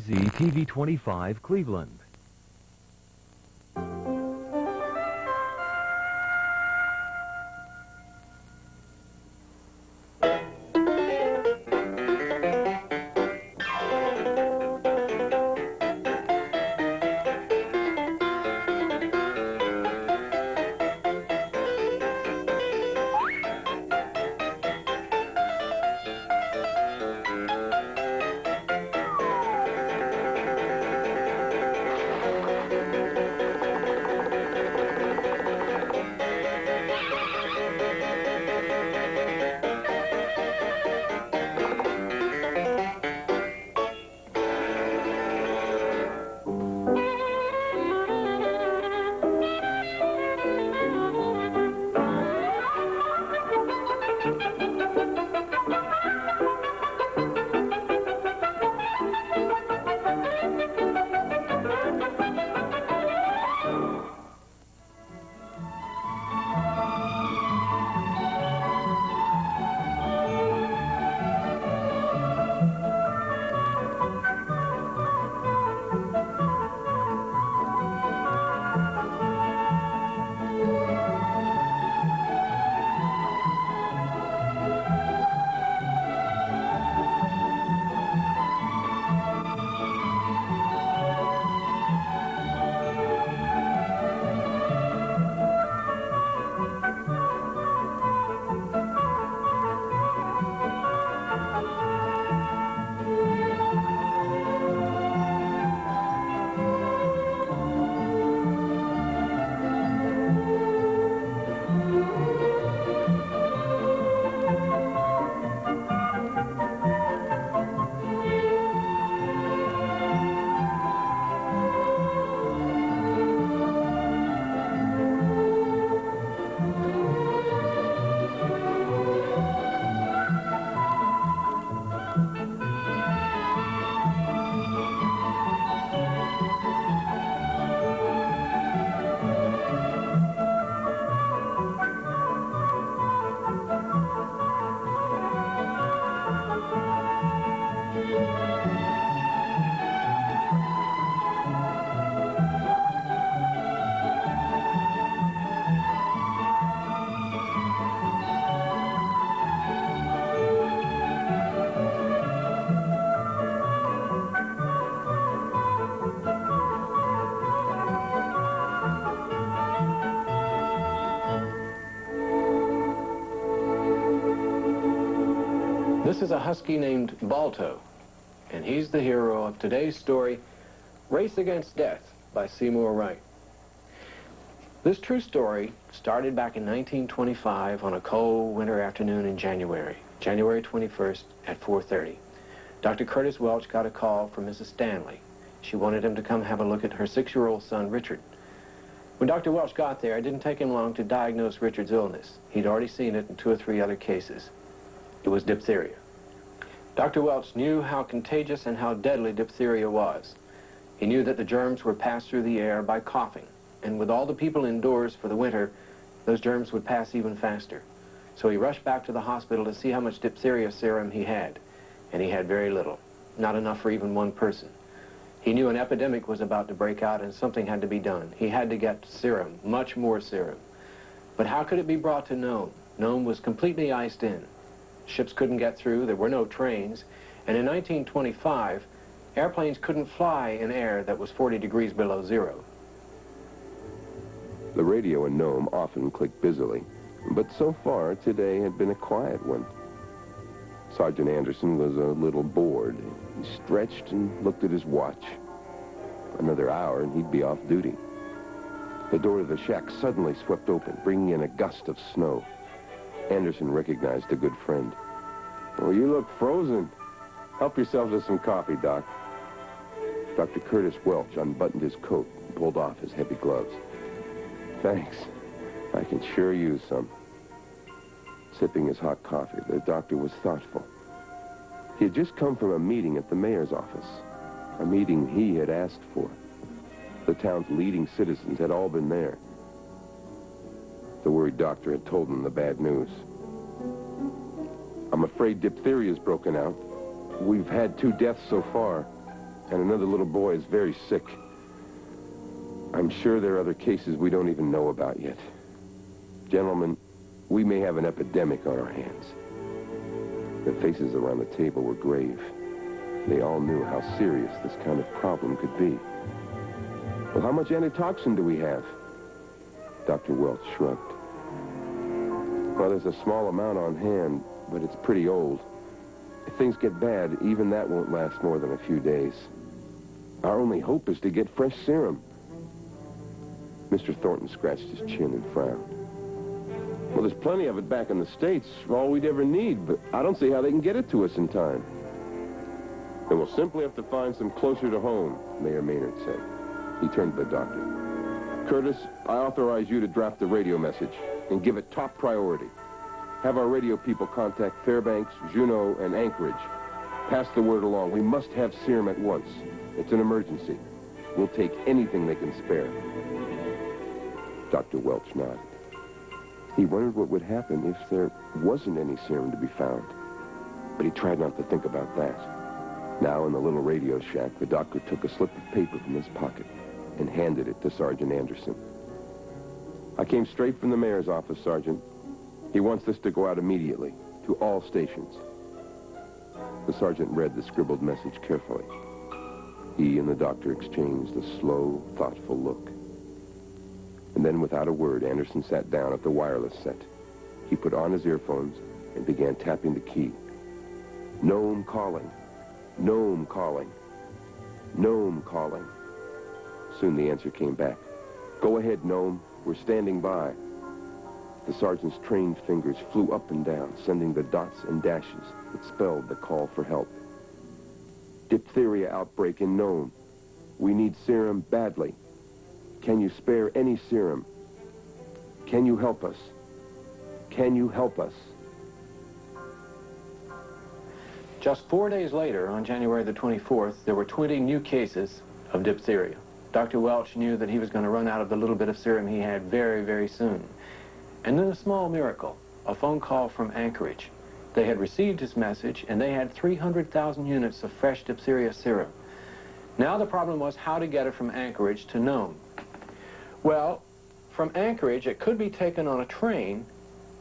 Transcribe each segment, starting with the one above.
ZTV 25 Cleveland. This is a husky named Balto, and he's the hero of today's story, Race Against Death by Seymour Wright. This true story started back in 1925 on a cold winter afternoon in January 21st at 4:30. Dr. Curtis Welch got a call from Mrs. Stanley. She wanted him to come have a look at her 6-year-old son, Richard. When Dr. Welch got there, it didn't take him long to diagnose Richard's illness. He'd already seen it in 2 or 3 other cases. It was diphtheria. Dr. Welch knew how contagious and how deadly diphtheria was. He knew that the germs were passed through the air by coughing, and with all the people indoors for the winter, those germs would pass even faster. So he rushed back to the hospital to see how much diphtheria serum he had, and he had very little, not enough for even one person. He knew an epidemic was about to break out and something had to be done. He had to get serum, much more serum. But how could it be brought to Nome? Nome was completely iced in. Ships couldn't get through, there were no trains, and in 1925, airplanes couldn't fly in air that was 40 degrees below zero. The radio in Nome often clicked busily, but so far today had been a quiet one. Sergeant Anderson was a little bored. He stretched and looked at his watch. Another hour and he'd be off duty. The door of the shack suddenly swept open, bringing in a gust of snow. Anderson recognized a good friend. "Oh, you look frozen. Help yourself to some coffee, Doc." Dr. Curtis Welch unbuttoned his coat and pulled off his heavy gloves. "Thanks. I can sure use some." Sipping his hot coffee, the doctor was thoughtful. He had just come from a meeting at the mayor's office, a meeting he had asked for. The town's leading citizens had all been there. The worried doctor had told him the bad news. "I'm afraid diphtheria's broken out. We've had 2 deaths so far." and another little boy is very sick. I'm sure there are other cases we don't even know about yet. Gentlemen, we may have an epidemic on our hands. The faces around the table were grave. They all knew how serious this kind of problem could be. Well, how much antitoxin do we have? Dr. Welch shrugged. Well, there's a small amount on hand, but it's pretty old. If things get bad, even that won't last more than a few days. Our only hope is to get fresh serum. Mr. Thornton scratched his chin and frowned. Well, there's plenty of it back in the States, all we'd ever need, but I don't see how they can get it to us in time. Then we'll simply have to find some closer to home, Mayor Maynard said. He turned to the doctor. Curtis, I authorize you to draft the radio message and give it top priority. Have our radio people contact Fairbanks, Juneau, and Anchorage. Pass the word along. We must have serum at once. It's an emergency. We'll take anything they can spare. Dr. Welch nodded. He wondered what would happen if there wasn't any serum to be found. But he tried not to think about that. Now, in the little radio shack, the doctor took a slip of paper from his pocket and handed it to Sergeant Anderson. I came straight from the mayor's office, Sergeant. He wants this to go out immediately, to all stations. The sergeant read the scribbled message carefully. He and the doctor exchanged a slow, thoughtful look. And then, without a word, Anderson sat down at the wireless set. He put on his earphones and began tapping the key. Nome calling. Nome calling. Nome calling. Soon the answer came back. Go ahead, Nome. We're standing by. The sergeant's trained fingers flew up and down, sending the dots and dashes that spelled the call for help. Diphtheria outbreak in Nome. We need serum badly. Can you spare any serum? Can you help us? Can you help us? Just 4 days later, on January the 24th, there were 20 new cases of diphtheria. Dr. Welch knew that he was going to run out of the little bit of serum he had very, very soon. And then a small miracle, a phone call from Anchorage. They had received his message, and they had 300,000 units of fresh diphtheria serum. Now the problem was how to get it from Anchorage to Nome. Well, from Anchorage, it could be taken on a train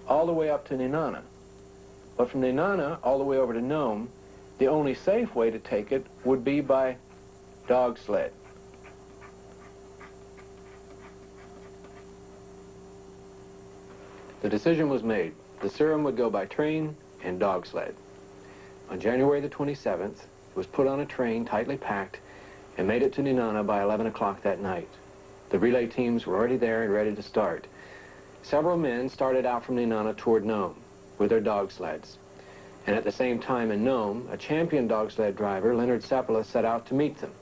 all the way up to Nenana. But from Nenana all the way over to Nome, the only safe way to take it would be by dog sled. The decision was made. The serum would go by train and dog sled. On January the 27th, it was put on a train, tightly packed, and made it to Nenana by 11 o'clock that night. The relay teams were already there and ready to start. Several men started out from Nenana toward Nome with their dog sleds. And at the same time in Nome, a champion dog sled driver, Leonard Seppala, set out to meet them.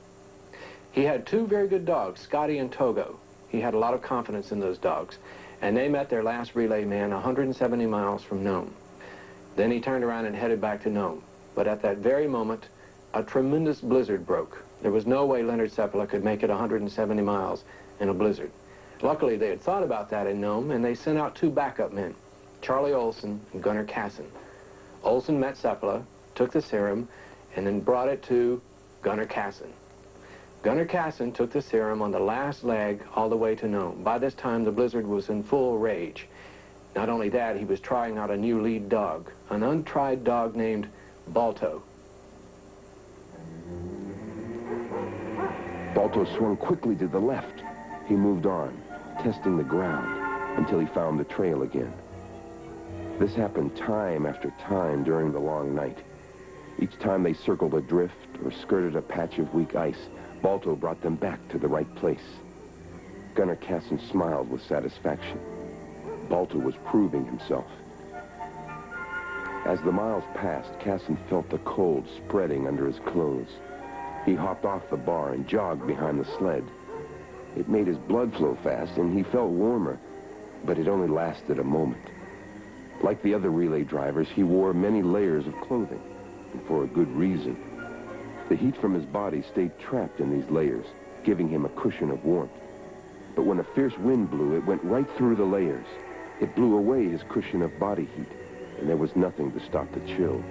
He had two very good dogs, Scotty and Togo. He had a lot of confidence in those dogs. And they met their last relay man 170 miles from Nome. Then he turned around and headed back to Nome. But at that very moment, a tremendous blizzard broke. There was no way Leonard Seppala could make it 170 miles in a blizzard. Luckily, they had thought about that in Nome, and they sent out two backup men, Charlie Olson and Gunnar Kasson. Olson met Seppala, took the serum, and then brought it to Gunnar Kasson. Gunnar Kasson took the serum on the last leg all the way to Nome. By this time, the blizzard was in full rage. Not only that, he was trying out a new lead dog, an untried dog named Balto. Balto swung quickly to the left. He moved on, testing the ground, until he found the trail again. This happened time after time during the long night. Each time they circled a drift or skirted a patch of weak ice, Balto brought them back to the right place. Gunnar Kasson smiled with satisfaction. Balto was proving himself. As the miles passed, Kasson felt the cold spreading under his clothes. He hopped off the bar and jogged behind the sled. It made his blood flow fast, and he felt warmer, but it only lasted a moment. Like the other relay drivers, he wore many layers of clothing, and for a good reason. The heat from his body stayed trapped in these layers, giving him a cushion of warmth. But when a fierce wind blew, it went right through the layers. It blew away his cushion of body heat, and there was nothing to stop the chill.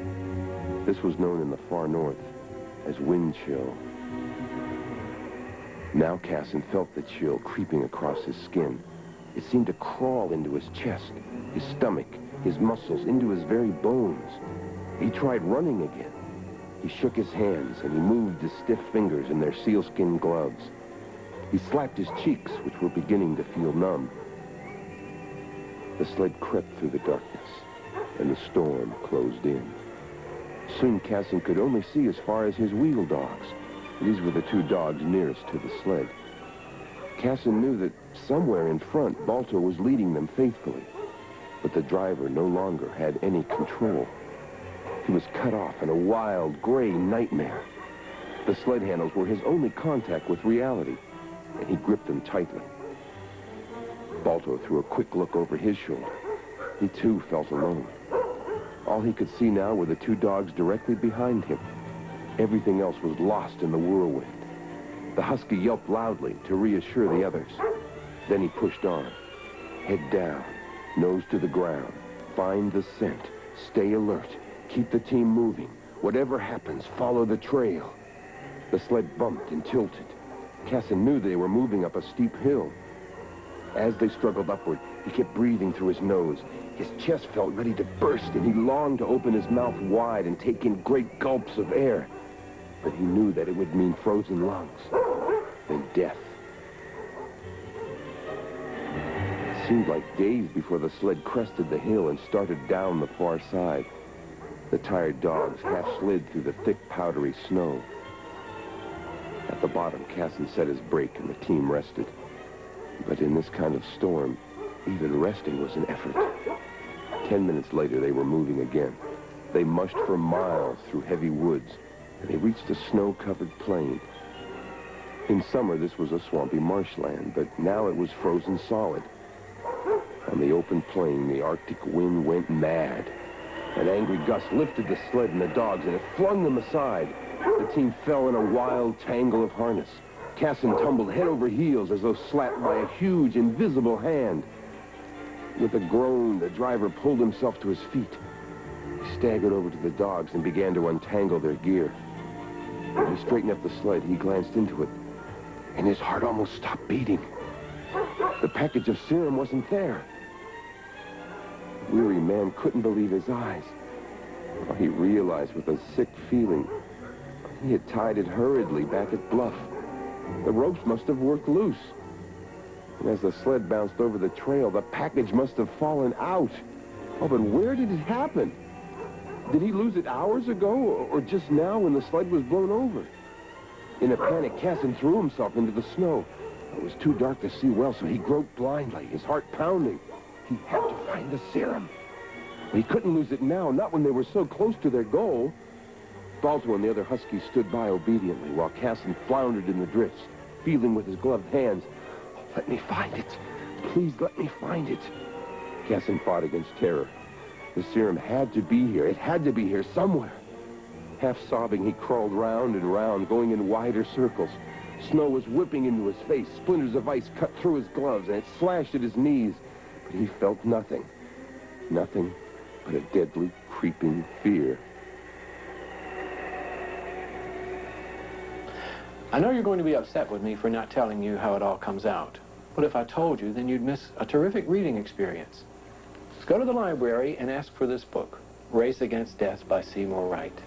This was known in the far north as wind chill. Now Casson felt the chill creeping across his skin. It seemed to crawl into his chest, his stomach, his muscles, into his very bones. He tried running again. He shook his hands and he moved his stiff fingers in their sealskin gloves. He slapped his cheeks, which were beginning to feel numb. The sled crept through the darkness, and the storm closed in. Soon Casson could only see as far as his wheel dogs. These were the two dogs nearest to the sled. Casson knew that somewhere in front, Balto was leading them faithfully. But the driver no longer had any control. He was cut off in a wild, gray nightmare. The sled handles were his only contact with reality, and he gripped them tightly. Balto threw a quick look over his shoulder. He too felt alone. All he could see now were the two dogs directly behind him. Everything else was lost in the whirlwind. The husky yelped loudly to reassure the others. Then he pushed on. Head down, nose to the ground. Find the scent. Stay alert. Keep the team moving. Whatever happens, follow the trail. The sled bumped and tilted. Casson knew they were moving up a steep hill. As they struggled upward, he kept breathing through his nose. His chest felt ready to burst, and he longed to open his mouth wide and take in great gulps of air. But he knew that it would mean frozen lungs, then death. It seemed like days before the sled crested the hill and started down the far side. The tired dogs half slid through the thick, powdery snow. At the bottom, Casson set his brake and the team rested. But in this kind of storm, even resting was an effort. 10 minutes later, they were moving again. They mushed for miles through heavy woods, and they reached a snow-covered plain. In summer, this was a swampy marshland, but now it was frozen solid. On the open plain, the Arctic wind went mad. An angry gust lifted the sled and the dogs, and it flung them aside. The team fell in a wild tangle of harness. Casson tumbled head over heels as though slapped by a huge, invisible hand. With a groan, the driver pulled himself to his feet. He staggered over to the dogs and began to untangle their gear. When he straightened up the sled, he glanced into it, and his heart almost stopped beating. The package of serum wasn't there. The weary man couldn't believe his eyes. He realized with a sick feeling he had tied it hurriedly back at Bluff. The ropes must have worked loose. And as the sled bounced over the trail, the package must have fallen out. Oh, but where did it happen? Did he lose it hours ago, or just now when the sled was blown over? In a panic, Casson threw himself into the snow. It was too dark to see well, so he groped blindly, his heart pounding. He had to find the serum. He couldn't lose it now, not when they were so close to their goal. Balto and the other huskies stood by obediently while Casson floundered in the drifts, feeling with his gloved hands. Oh, let me find it. Please let me find it. Casson fought against terror. The serum had to be here. It had to be here somewhere. Half sobbing, he crawled round and round, going in wider circles. Snow was whipping into his face. Splinters of ice cut through his gloves, and it slashed at his knees. But he felt nothing. Nothing but a deadly, creeping fear. I know you're going to be upset with me for not telling you how it all comes out. But if I told you, then you'd miss a terrific reading experience. Just go to the library and ask for this book, Race Against Death by Seymour Wright.